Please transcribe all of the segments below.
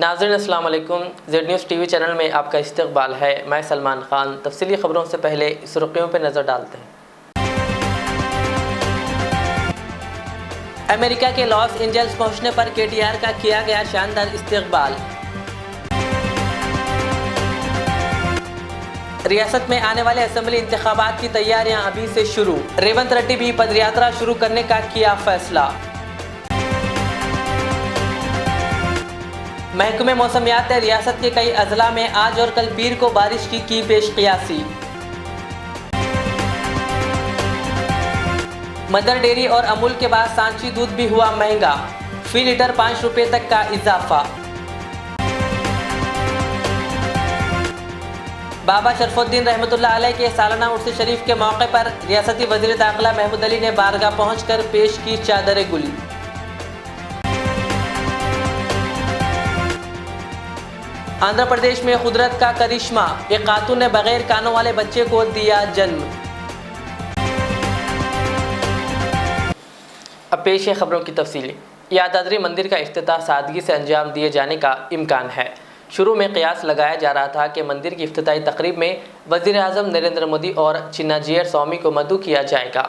नाज़रीन अस्सलाम वालेकुम। ज़ेड न्यूज़ टीवी चैनल में आपका इस्तकबाल है। मैं सलमान खान। तफसीली खबरों से पहले सुर्खियों पर नज़र डालते हैं। अमेरिका के लॉस एंजल्स पहुंचने पर KTR का किया गया शानदार इस्तकबाल। रियासत में आने वाले असेंबली इंतखाबात की तैयारियां अभी से शुरू। रेवंत रेड्डी भी पदयात्रा शुरू करने का किया फैसला। महकमे मौसमियात ने रियासत के कई अजला में आज और कल पीर को बारिश की पेश क़ियासी। मदर डेयरी और अमूल के बाद सांची दूध भी हुआ महंगा, फी लीटर 5 रुपये तक का इजाफा। बाबा शरफुद्दीन रहमतुल्लाह अलैह के सालाना उर्स शरीफ के मौके पर रियासती वज़ीर दाखिला महमूद अली ने बारगाह पहुंचकर पेश की चादर गुल। आंध्र प्रदेश में कुदरत का करिश्मा, एक खातून ने बगैर कानों वाले बच्चे को दिया जन्म। अब पेश है खबरों की तफसीली। यादाद्री मंदिर का इफ्तिताह सादगी से अंजाम दिए जाने का इम्कान है। शुरू में क़यास लगाया जा रहा था कि मंदिर की इफ्तिताही तकरीब में वज़ीर आज़म नरेंद्र मोदी और चिन्नाजियर स्वामी को मदऊ किया जाएगा।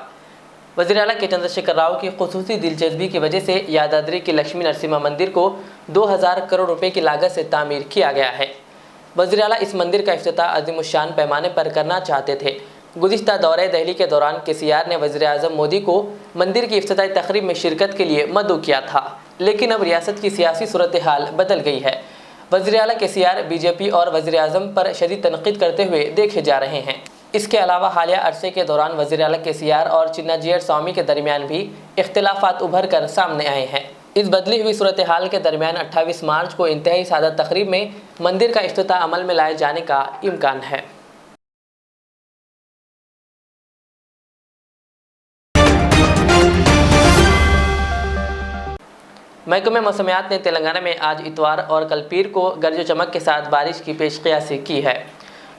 वज़ीर आला के चंद्रशेखर राव की खुसूसी दिलचस्पी की वजह से यादाद्री के लक्ष्मी नरसिम्हा मंदिर को 2000 करोड़ रुपए की लागत से तामीर किया गया है। वज़ीर आला इस मंदिर का इफ्तिताह अज़ीमुश्शान पैमाने पर करना चाहते थे। गुज़िश्ता दौरे दिल्ली के दौरान KCR ने वज़ीर आज़म मोदी को मंदिर की इफ्तिताही तकरीब में शिरकत के लिए मदऊ किया था, लेकिन अब रियासत की सियासी सूरत हाल बदल गई है। वज़ीर आला KCR BJP और वज़ीर आज़म पर शदीद तनक़ीद करते हुए देखे जा रहे हैं। इसके अलावा हालिया अरसे के दौरान वज़ीर आला KCR और चिन्नाजियर स्वामी के दरमियान भी इख्तिलाफ़ात उभर कर सामने आए हैं। इस बदली हुई सूरत हाल के दरमियान 28 मार्च को इंतहाई सादा तकरीब में मंदिर का इफ्तिताह अमल में लाए जाने का इम्कान है। महकमे मौसमियात ने तेलंगाना में आज इतवार और कल पीर को गरज चमक के साथ बारिश की पेश क़ियासी की है।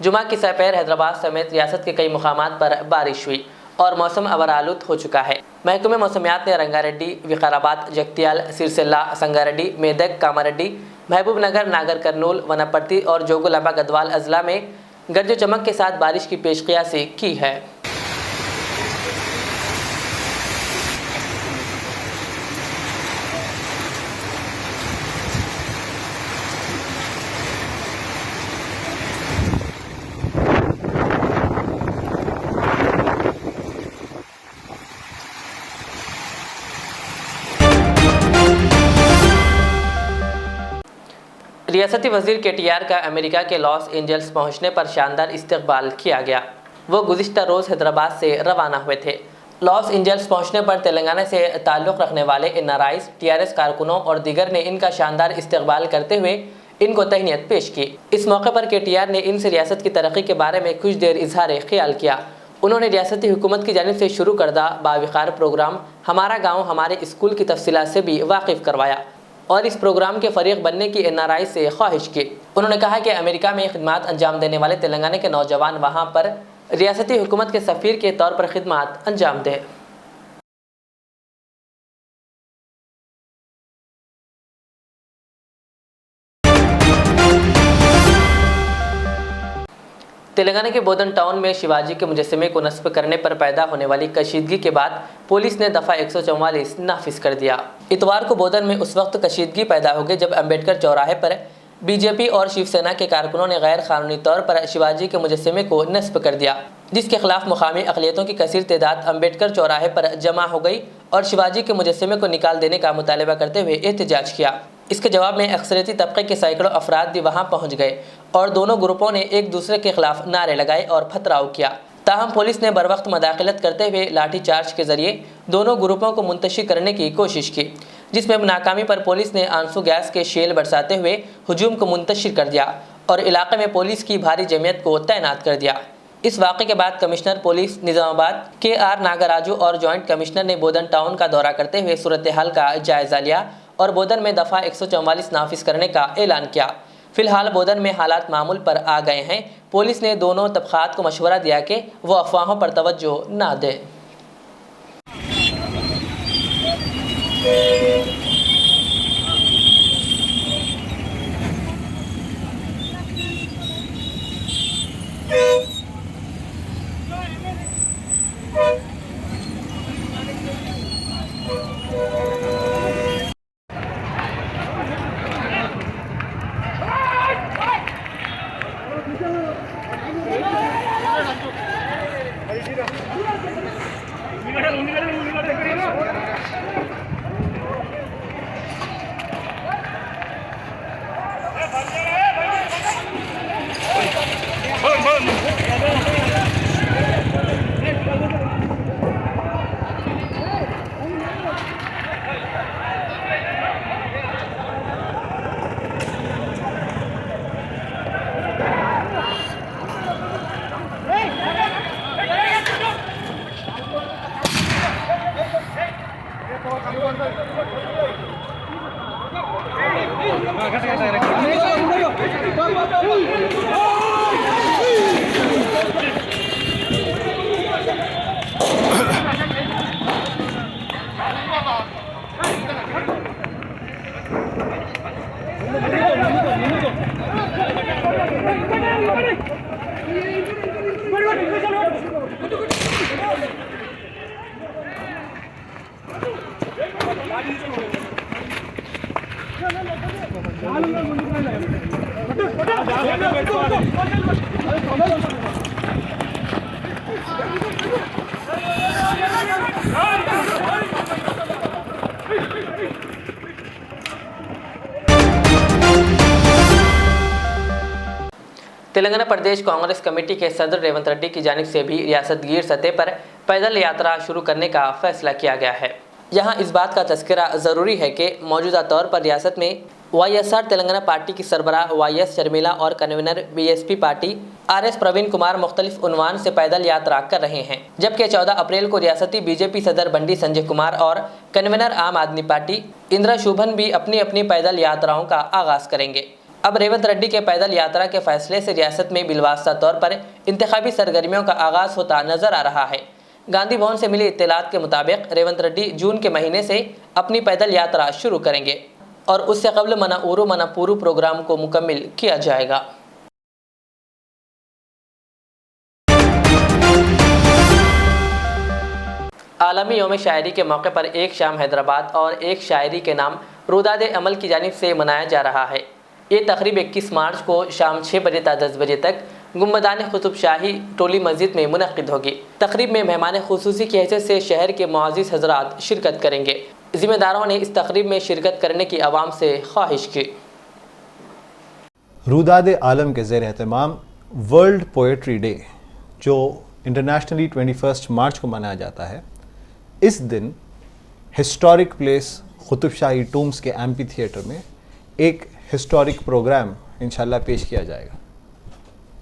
जुमा की सपहर हैदराबाद समेत रियासत के कई मुकामात पर बारिश हुई और मौसम अबरालूद हो चुका है। महकमे मौसमियात ने रंगारेड्डी, विकाराबाद, जगतियाल, सिरसिल्ला, संगारेड्डी, मेदक, कामारेड्डी, महबूबनगर, नागर कर्नूल, वनपर्ती और जोगुलांबा गदवाल अजला में गरज चमक के साथ बारिश की पेश क़ियासी की है। रियासती वज़ीर KTR का अमेरिका के लॉस एंजल्स पहुंचने पर शानदार इस्तकबाल किया गया। वो गुज़िश्ता रोज़ हैदराबाद से रवाना हुए थे। लॉस एंजल्स पहुंचने पर तेलंगाना से ताल्लुक़ रखने वाले NRIs, TRS कारकुनों और दीगर ने इनका शानदार इस्तकबाल करते हुए इनको तहनीत पेश की। इस मौके पर KTR ने इनसे रियासत की तरक्की के बारे में कुछ देर इजहार ख्याल किया। उन्होंने रियासती हुकूमत की जानिब से शुरू करदा बाविकार प्रोग्राम हमारा गाँव हमारे स्कूल की तफसीलात से भी वाकिफ़ करवाया और इस प्रोग्राम के फ़रीक़ बनने की NRI से ख्वाहिश की। उन्होंने कहा कि अमेरिका में खिदमात अंजाम देने वाले तेलंगाना के नौजवान वहाँ पर रियासती हुकूमत के सफ़ीर के तौर पर खिदमात अंजाम दें। तेलंगाना के बोधन टाउन में शिवाजी के मुजस्समे को नस्ब करने पर पैदा होने वाली कशीदगी के बाद पुलिस ने दफ़ा 144 नाफिज कर दिया। इतवार को बोधन में उस वक्त कशीदगी पैदा हो गई जब अम्बेडकर चौराहे पर BJP और शिवसेना के कारकुनों ने गैर कानूनी तौर पर शिवाजी के मुजस्समे को नस्ब कर दिया, जिसके खिलाफ मुकामी अक़लियतों की कसीर तादाद अम्बेडकर चौराहे पर जमा हो गई और शिवाजी के मुजस्समे को निकाल देने का मुतालबा करते हुए एहतजाज किया। इसके जवाब में अक्सरियती तबके के सैकड़ों अफराद भी वहाँ पहुँच गए और दोनों ग्रुपों ने एक दूसरे के खिलाफ नारे लगाए और पथराव किया। ताहम पुलिस ने बर वक्त मदाखलत करते हुए लाठी चार्ज के जरिए दोनों ग्रुपों को मुंतशिर करने की कोशिश की, जिसमें नाकामी पर पुलिस ने आंसू गैस के शेल बरसाते हुए हुजूम को मुंतशिर कर दिया और इलाके में पुलिस की भारी जमीयत को तैनात कर दिया। इस वाक़े के बाद commissioner police Nizamabad KR Nagaraju और जॉइंट कमिश्नर ने बोधन टाउन का दौरा करते हुए सूरत हाल का जायज़ा लिया और बोधन में दफ़ा 144 नाफिज करने का ऐलान किया। फ़िलहाल बोधन में हालात मामूल पर आ गए हैं। पुलिस ने दोनों तबक़ात को मशवरा दिया कि वो अफवाहों पर तवज्जो ना दें। तेलंगाना प्रदेश कांग्रेस कमेटी के सदर रेवंत रेड्डी की जानिब से भी रियासतगीर सतह पर पैदल यात्रा शुरू करने का फैसला किया गया है। यहाँ इस बात का तस्करा ज़रूरी है कि मौजूदा तौर पर रियासत में वाईएसआर तेलंगाना पार्टी की सरबराह वाईएस शर्मिला और convener BSP party RS Praveen Kumar मुख्तलिफ उन्वान से पैदल यात्रा कर रहे हैं, जबकि 14 अप्रैल को रियासती बीजेपी सदर बंडी संजय कुमार और कन्वीनर आम आदमी पार्टी इंदिरा शुभन भी अपनी अपनी पैदल यात्राओं का आगाज करेंगे। अब रेवंत रेड्डी के पैदल यात्रा के फैसले से रियासत में बिलवास्ता तौर पर इंतखाबी सरगर्मियों का आगाज होता नजर आ रहा है। गांधी भवन से मिली इत्तलात के मुताबिक रेवंत रेड्डी जून के महीने से अपनी पैदल यात्रा शुरू करेंगे और उससे कबल मनाउरू मनापुरू प्रोग्राम को मुकम्मिल किया जाएगा। आलमी यौम शायरी के मौके पर एक शाम हैदराबाद और एक शायरी के नाम रुदाद अमल की जानिब से मनाया जा रहा है। ये तकरीब 21 मार्च को शाम 6 बजे से 10 बजे तक गुंबदान कुतुब शाही टोली मस्जिद में मुनक़िद होगी। तकरीब में मेहमान खुसूसी की हैसियत से शहर के मुअज़्ज़िज़ हज़रात शिरकत करेंगे। ज़िम्मेदारों ने इस तकरीब में शिरकत करने की आवाम से ख्वाहिश की। रुदाद आलम के ज़ेर एहतमाम वर्ल्ड पोएट्री डे जो इंटरनेशनली 21 मार्च को मनाया जाता है, इस दिन हिस्टोरिक प्लेस कुतुब शाही टूम्स के एम्पी थिएटर में एक हिस्टोरिक प्रोग्राम इंशाल्लाह पेश किया जाएगा।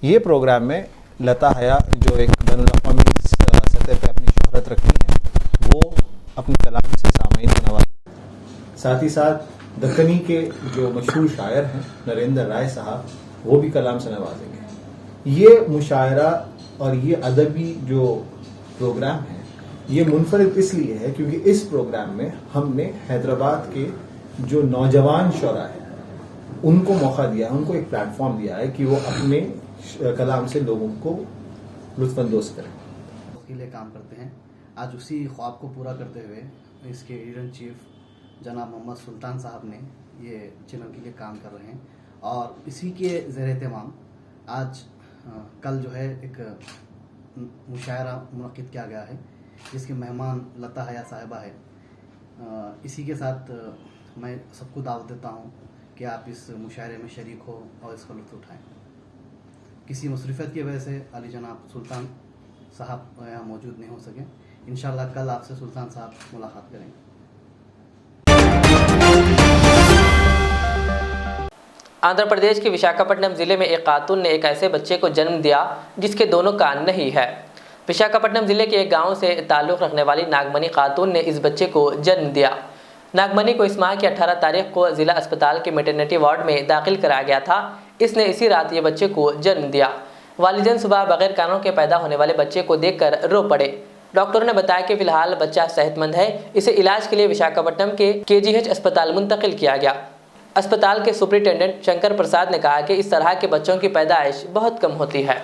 ये प्रोग्राम में लता हया जो एक बैनुल-अक़वामी सतह पे अपनी शोहरत रखती हैं, वो अपने कलाम से सामईन को नवाजेंगे। साथ ही साथ दक्कनी के जो मशहूर शायर हैं नरेंद्र राय साहब, वो भी कलाम से नवाजेंगे। ये मुशायरा और ये अदबी जो प्रोग्राम है, ये मुनफरिद इसलिए है क्योंकि इस प्रोग्राम में हमने हैदराबाद के जो नौजवान शोरा है उनको मौका दिया है, उनको एक प्लेटफॉर्म दिया है कि वो अपने कलाम से लोगों को लुत्फानंदोज करें। उसके लिए काम करते हैं। आज उसी ख्वाब को पूरा करते हुए इसके एडिटर इन चीफ जनाब मोहम्मद सुल्तान साहब ने ये चैनल के लिए काम कर रहे हैं और इसी के ज़ेर एहतमाम आज कल जो है एक मुशायरा मुनक़िद किया गया है जिसके मेहमान लता हया साहिबा है। इसी के साथ मैं सबको दावत देता हूँ कि आप इस मुशायरे में शरीक हो और इसका लुत्फ़ उठाएं। किसी मुसरिफत की वजह से अली जनाब सुल्तान साहब यहाँ मौजूद नहीं हो सके। इंशाल्लाह कल आपसे सुल्तान साहब मुलाकात करेंगे। आंध्र प्रदेश के विशाखापट्टनम जिले में एक खातून ने एक ऐसे बच्चे को जन्म दिया जिसके दोनों कान नहीं है। विशाखापट्टनम जिले के एक गांव से ताल्लुक़ रखने वाली नागमनी खातून ने इस बच्चे को जन्म दिया। नागमनी को इस माह की 18 तारीख को जिला अस्पताल के मैटरनिटी वार्ड में दाखिल कराया गया था। इसने इसी रात ये बच्चे को जन्म दिया। वालिदैन सुबह बगैर कानों के पैदा होने वाले बच्चे को देखकर रो पड़े। डॉक्टरों ने बताया कि फिलहाल बच्चा सेहतमंद है। इसे इलाज के लिए विशाखापट्टनम के KGH अस्पताल मुंतकिल किया गया। अस्पताल के सुपरिटेंडेंट शंकर प्रसाद ने कहा कि इस तरह के बच्चों की पैदाइश बहुत कम होती है।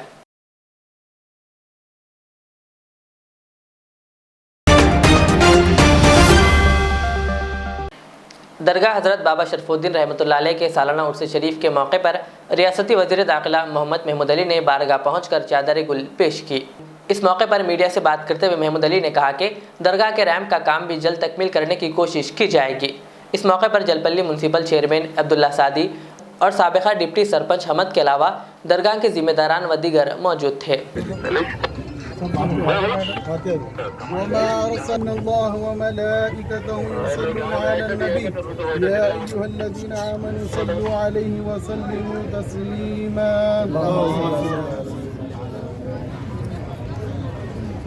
दरगाह हज़रत बाबा शरफुद्दीन रहमतुल्लाह अलैह के सालाना उर्स शरीफ के मौके पर रियासती वज़ीर दाखिला मोहम्मद महमूद अली ने बारगाह पहुंचकर चादर गुल पेश की। इस मौके पर मीडिया से बात करते हुए महमूद अली ने कहा कि दरगाह के रैम्प का काम भी जल्द तकमील करने की कोशिश की जाएगी। इस मौके पर जलपल्ली म्यूनसिपल चेयरमैन अब्दुल्ला सादी और साबिका डिप्टी सरपंच हमद के अलावा दरगाह के जिम्मेदारान व दीगर मौजूद थे।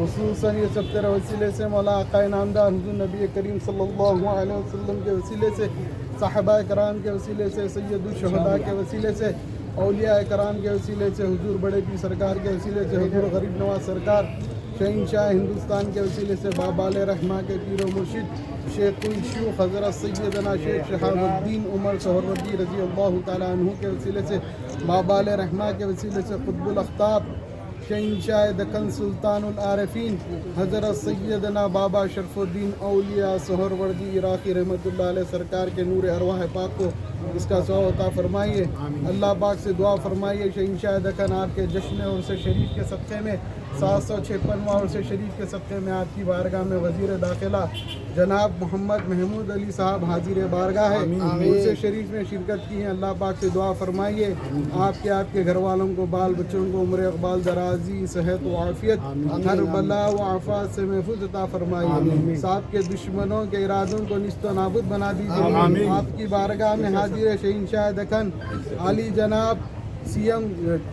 खुसूसन ये सब तेरे वसीले से मौला आक़ाए नामदार हुज़ूर नबी करीम सल्लल्लाहु अलैहि वसल्लम के वसीले से, साहबा कराम के वसीले से, सैयदुल शुहदा के वसीले से, औलिया कराम के वसीले से, हुजूर बड़े पीर सरकार के वसीले से, हुजूर गरीब नवाज सरकार शहंशाह हिंदुस्तान के वसीले से, बाबाले रहमा के पीर मुर्शिद शेख शूख हज़रत सैयदना शेख शहाबुद्दीन उमर सोहरवर्दी रज़ी अल्लाह तआला अन्हु के वसीले से, बाबाले रहमा के वसीले से क़ुतबुल अख़्ताब शहंशाह दक्कन सुल्तानुल आरिफीन हज़रत सैयदना बाबा शरफुद्दीन औलिया सोहरवर्दी इराक़ी रहमतुल्लाह अलैह सरकार के नूर अरवाह पाक को इसका सवाब अता फरमाइए। अल्लाह पाक से दुआ फरमाइए शहंशाह दक्कन आपके जश्न उर्स शरीफ के सदक़े में 756वां उर्स शरीफ के सदक़े में आपकी बारगाह में वज़ीर दाखिला जनाब मोहम्मद महमूद अली साहब हाजिर बारगाह है, उर्स शरीफ में शिरकत की है। अल्लाह पाक से दुआ फरमाइए आपके घर वालों को, बाल बच्चों को उम्र इक़बाल दराजी सेहत व आफियत, हर बला व आफात से महफूज अता फरमाइए। साथ के दुश्मनों के इरादों को निस्तो नाबुद बना दीजिए। आपकी बारगाह में हाजिर शहंशाह दक्कन अली जनाब सीएम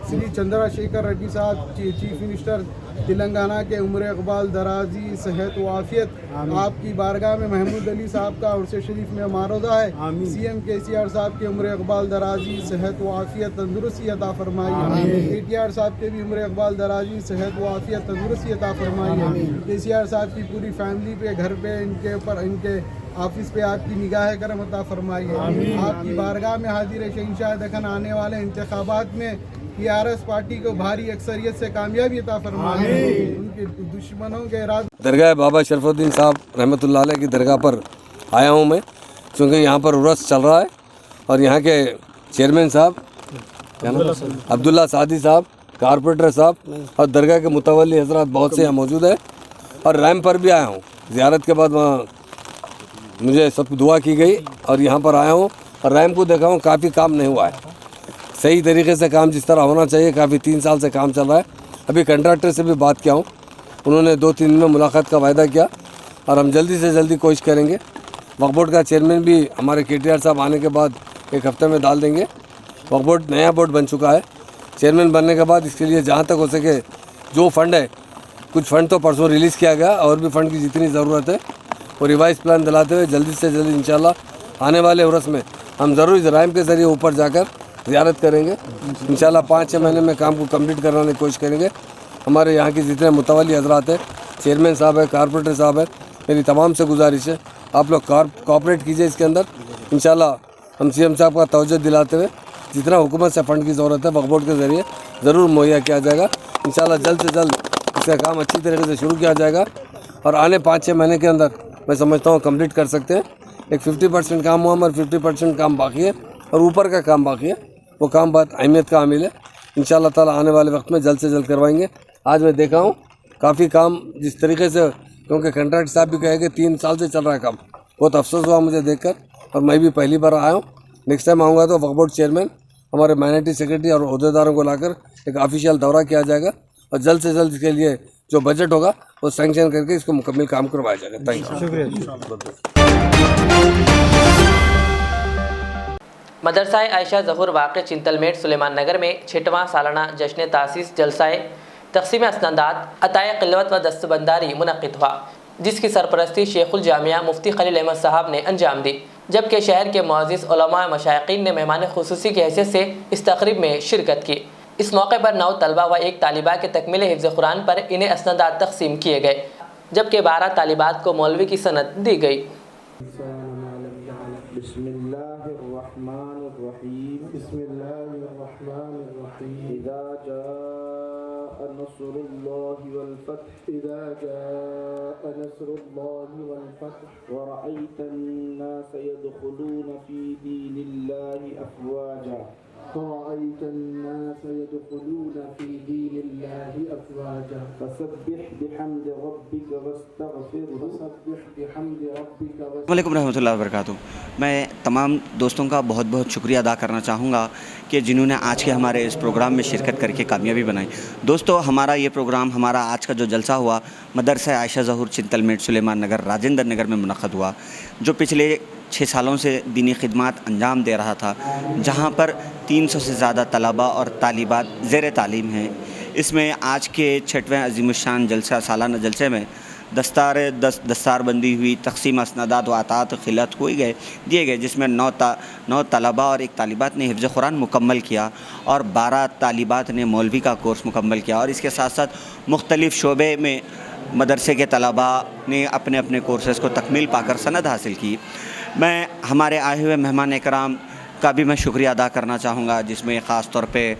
श्री चंद्रशेखर रेड्डी साहब चीफ मिनिस्टर तेलंगाना के उम्र इक़बाल दराजी सेहत व आफियत, आपकी बारगाह में महमूद अली साहब का उर्स शरीफ में मारोदा है। सीएम KCR साहब के उम्र इक़बाल दराजी सेहत व आफियत तंदुरुस्ती अता फरमाइए। KTR साहब के भी उम्र इक़बाल दराजी सेहत व आफियत तंदुरुस्ती अता फरमाइए। KCR साहब की पूरी फैमिली पे, घर पे, इनके ऊपर, इनके ऑफिस पे आपकी निगाह करम अता फरमाइए। आपकी बारगाह में हाजिर शहंशाह दक्कन आने वाले इंतखाबात में TRS पार्टी को भारी अक्सरियत से कामयाबी अता फरमाइए। उनके दुश्मनों के इरादे दरगाह बाबा शरफुद्दीन साहब रहमतुल्लाह अलैह की दरगाह पर आया हूँ मैं, क्योंकि यहाँ पर उर्स चल रहा है और यहाँ के चेयरमैन साहब क्या नाम अब्दुल्ला सादी साहब, कारपोरेटर साहब और दरगाह के मुतवल्ली हजरात बहुत से यहाँ मौजूद है। और रैम पर भी आया हूँ, ज़ियारत के बाद वहाँ मुझे सब दुआ की गई और यहाँ पर आया हूँ और रैम को देखा हूँ, काफ़ी काम नहीं हुआ है सही तरीके से। काम जिस तरह होना चाहिए, काफ़ी 3 साल से काम चल रहा है। अभी कंट्रैक्टर से भी बात किया हूँ, उन्होंने 2-3 दिन में मुलाकात का वायदा किया और हम जल्दी से जल्दी कोशिश करेंगे। वक्फ बोर्ड का चेयरमैन भी हमारे KTR साहब आने के बाद 1 हफ्ते में डाल देंगे। वक्फ बोर्ड नया बोर्ड बन चुका है, चेयरमैन बनने के बाद इसके लिए जहाँ तक हो सके जो फ़ंड है, कुछ फ़ंड तो परसों रिलीज़ किया गया और भी फ़ंड की जितनी ज़रूरत है वो रिवाइज प्लान दिलाते हुए जल्दी से जल्दी इंशाल्लाह आने वाले उर्स में हम ज़रूर इस रैम के ज़रिए ऊपर जाकर ज़ियारत करेंगे। इंशाल्लाह 5-6 महीने में काम को कंप्लीट कराने की कोशिश करेंगे। हमारे यहाँ के जितने मुतवल्ली हजरात हैं, चेयरमैन साहब है, कारपोरेटर साहब है, मेरी तमाम से गुजारिश है आप लोग कोऑपरेट कीजिए इसके अंदर। इंशाल्लाह हम CM साहब का तवज्जो दिलाते हुए जितना हुकूमत से फ़ंड की ज़रूरत है वक्फ बोर्ड के ज़रिए ज़रूर मुहैया किया जाएगा। इंशाल्लाह जल्द से जल्द इसका काम अच्छी तरीके से शुरू किया जाएगा और आने 5-6 महीने के अंदर मैं समझता हूँ कंप्लीट कर सकते हैं। एक 50% काम हुआ, मगर 50% काम बाकी है और ऊपर का काम बाकी है। वो काम बहुत अहमियत का हामिल है। इंशाल्लाह ताला आने वाले वक्त में जल्द से जल्द करवाएंगे। आज मैं देखा हूँ काफ़ी काम जिस तरीके से, क्योंकि कंट्रैक्ट साहब भी कहे कि 3 साल से चल रहा है काम, बहुत अफसोस हुआ मुझे देखकर और मैं भी पहली बार आया हूँ। नेक्स्ट टाइम आऊँगा तो वक्फ बोर्ड चेयरमैन, हमारे माइनॉरिटी सेक्रेटरी और अहदेदारों को लाकर एक ऑफिशियल दौरा किया जाएगा और जल्द से जल्द इसके लिए जो बजट होगा वो सैंक्शन करके इसको मुकम्मल काम करवाया जाएगा। Thank you. मदरसा आयशा ज़हूर वाक़ चिंतलमेट सुलेमान नगर में 6वां सालाना जश्न तासीस जलसाए तक़सीम असनादात अताए क़िल्वत व दस्तबंदारी मुनक़िद हुआ, जिसकी सरपरस्ती शेखुल जामिया मुफ्ती खलील अहमद साहब ने अंजाम दी, जबकि शहर के मुअज़्ज़िज़ उलमा मशाइक़ीन ने मेहमान खुसूसी की हैसियत से इस तक़रीब में शिरकत की। इस मौके पर 9 तलबा व 1 तालिबा के तकमील हिफ्ज़ कुरान पर इन्हें असनादात तक़सीम किए गए, जबकि 12 तालिबात को मौलवी की सनद दी गई। नस्रुल्लाहि वल फतह इज़ा जाअ नस्रुल्लाहि वल फतह व रअयतन नास यदखुलून फी दीनिल्लाहि अफ़वाजा फ़रअयत अन्नास यदखुलून फी दीनिल्लाहि अफ़वाजा फसब्बिह बिहम्दि रब्बिका वस्तगफिरहु अस्सलामुअलैकुम रहमतुल्लाहि व बरकातुहू। मैं तमाम दोस्तों का बहुत बहुत शुक्रिया अदा करना चाहूँगा कि जिन्होंने आज के हमारे इस प्रोग्राम में शिरकत करके कामयाबी बनाई। दोस्तों, हमारा ये प्रोग्राम, हमारा आज का जो जलसा हुआ मदरसा आयशा ज़हूर चिंतलमेट सुलेमान नगर राजेंद्र नगर में मुनक़्क़द हुआ, जो पिछले 6 सालों से दीनी खिदमत अंजाम दे रहा था, जहाँ पर 300 से ज़्यादा तलबा और तालिबात ज़ेर तालीम हैं। इसमें आज के 6वें अज़ीमुश्शान जलसा सालाना जलसे में दस्तारबंदी हुई, तक़सीम असनादात व अतात खिलात दिए गए, जिसमें 9 तलबा और 1 तालिबात ने हिफ्ज़ कुरान मुकम्मल किया और 12 तालिबात ने मौलवी का कोर्स मुकम्मल किया। और इसके साथ साथ मुख्तलिफ़ शोबे में मदरसे के तलबा ने अपने अपने कोर्सेज़ को तकमील पाकर सनद हासिल की। मैं हमारे आए हुए मेहमान इकराम का भी मैं शुक्रिया अदा करना चाहूँगा, जिसमें ख़ास तौर पे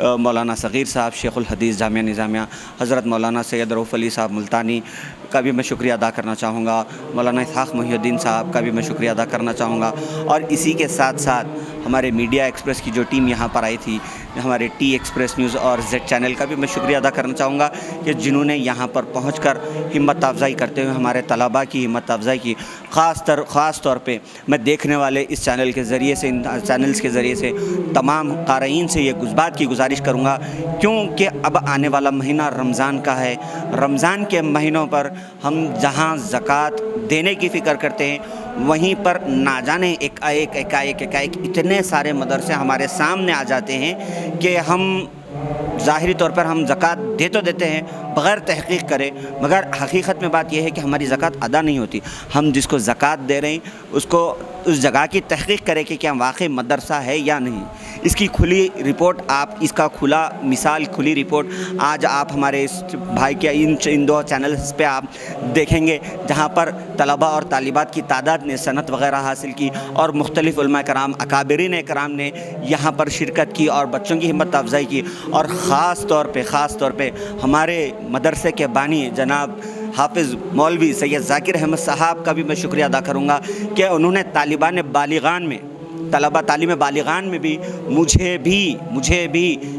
मौलाना सग़ीर साहब शेखुल हदीस जामिया निज़ामिया, हज़रत मौलाना सैयद रऊफ़ अली साहब मुल्तानी का भी मैं शुक्रिया अदा करना चाहूँगा, मौलाना इसहाक़ मुहिउद्दीन साहब का भी मैं शुक्रिया अदा करना चाहूँगा। और इसी के साथ साथ हमारे मीडिया एक्सप्रेस की जो टीम यहाँ पर आई थी, हमारे टी एक्सप्रेस न्यूज़ और जेड चैनल का भी मैं शुक्रिया अदा करना चाहूँगा कि जिन्होंने यहाँ पर पहुँचकर हिम्मत अफ़ज़ाई करते हुए हमारे तलबा की हिम्मत अफ़ज़ाई की। ख़ास तौर पे मैं देखने वाले इस चैनल के ज़रिए से, इन चैनल्स के ज़रिए से तमाम क़ारीन से ये बात की गुजारिश करूँगा, क्योंकि अब आने वाला महीना रमज़ान का है। रमज़ान के महीनों पर हम जहाँ ज़कात देने की फ़िक्र करते हैं, वहीं पर ना जाने एकाएक इतने सारे मदरसे हमारे सामने आ जाते हैं कि हम ज़ाहिरी तौर पर हम ज़कात दे तो देते हैं बग़ैर तहक़ीक़ करे, मगर हकीकत में बात यह है कि हमारी ज़कात अदा नहीं होती। हम जिसको ज़कात दे रहे हैं उसको उस जगह की तहक़ीक़ करें कि क्या वाकई मदरसा है या नहीं। इसकी खुली रिपोर्ट आप, इसका खुली रिपोर्ट आज आप हमारे इस भाई के इन 2 चैनल्स पे आप देखेंगे, जहाँ पर तलबा और तालिबात की तादाद ने सनत वग़ैरह हासिल की और मुख्तलिफ़ उलमा कराम, अकाबिरीन कराम ने यहाँ पर शिरकत की और बच्चों की हिम्मत अफ़ज़ाई की। और ख़ास तौर पे हमारे मदरसे के बानी जनाब हाफिज़ मौलवी सैयद ज़ाकिर अहमद साहब का भी मैं शुक्रिया अदा करूँगा कि उन्होंने तलबा तालीम बालिगान में भी मुझे भी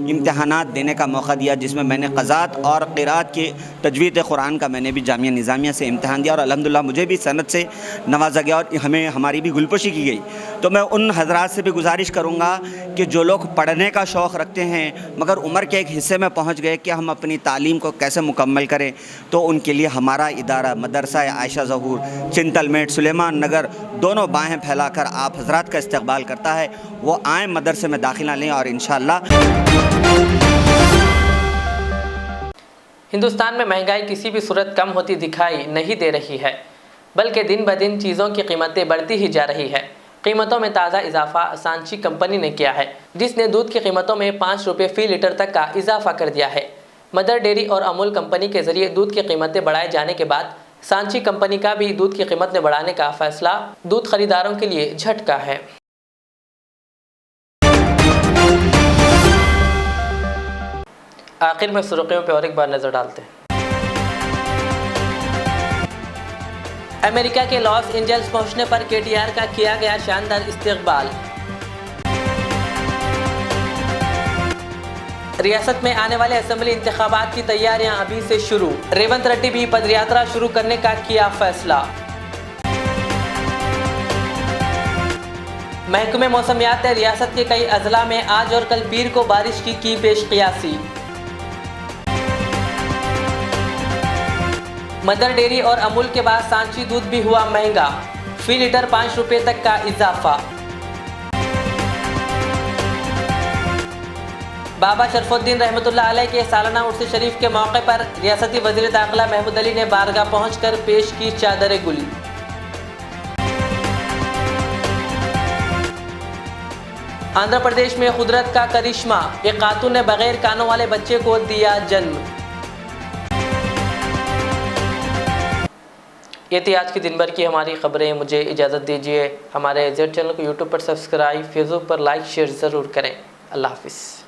इम्तिहानात देने का मौका दिया, जिसमें मैंने क़ज़ात और क़िराअत के तजवीद कुरान का मैंने भी जामिया निज़ामिया से इम्तिहान दिया और अल्हम्दुलिल्लाह मुझे भी सनद से नवाजा गया और हमारी भी गुलपोशी की गई। तो मैं उन हज़रात से भी गुजारिश करूँगा कि जो लोग पढ़ने का शौक़ रखते हैं मगर उम्र के एक हिस्से में पहुँच गए कि हम अपनी तालीम को कैसे मुकम्मल करें, तो उनके लिए हमारा इदारा मदरसा आयशा ज़हूर चिंतलमेट सुलेमान नगर दोनों बाहें फैलाकर आप हज़रात का इस्तकबाल करता है। वो आए, मदरसे में दाखिला लें और इंशाअल्लाह। हिंदुस्तान में महंगाई किसी भी सूरत कम होती दिखाई नहीं दे रही है, बल्कि दिन ब दिन चीज़ों की कीमतें बढ़ती ही जा रही है। कीमतों में ताज़ा इजाफा सांची कंपनी ने किया है, जिसने दूध की कीमतों में 5 रुपये फ़ी लीटर तक का इजाफा कर दिया है। मदर डेयरी और अमूल कंपनी के ज़रिए दूध की कीमतें बढ़ाए जाने के बाद सांची कंपनी का भी दूध की कीमत में बढ़ाने का फैसला दूध खरीदारों के लिए झटका है। आखिर में सुर्खियों पर और एक बार नजर डालते हैं। अमेरिका के लॉस एंजल्स पहुंचने पर केटीआर का किया गया शानदार इस्तकबाल। रियासत में आने वाले असेंबली इंतखाबात की तैयारियां अभी से शुरू। रेवंत रेड्डी भी पदयात्रा शुरू करने का किया फैसला। महकमे मौसमियात ने रियासत के कई अजला में आज और कल पीर को बारिश की पेश क़ियासी। मदर डेयरी और अमूल के बाद सांची दूध भी हुआ महंगा, फ़ी लीटर 5 रुपये तक का इजाफा। बाबा शरफुद्दीन रहमतुल्लाह अलैह के सालाना उर्स शरीफ के मौके पर रियासती वज़ीर दाखिला महमूद अली ने बारगाह पहुंचकर पेश की चादर गुली। आंध्र प्रदेश में कुदरत का करिश्मा, एक खातून ने बगैर कानों वाले बच्चे को दिया जन्म। ये थी आज की दिन भर की हमारी खबरें। मुझे इजाज़त दीजिए। हमारे जेड चैनल को यूट्यूब पर सब्सक्राइब, फेसबुक पर लाइक शेयर ज़रूर करें। अल्लाह हाफिज़।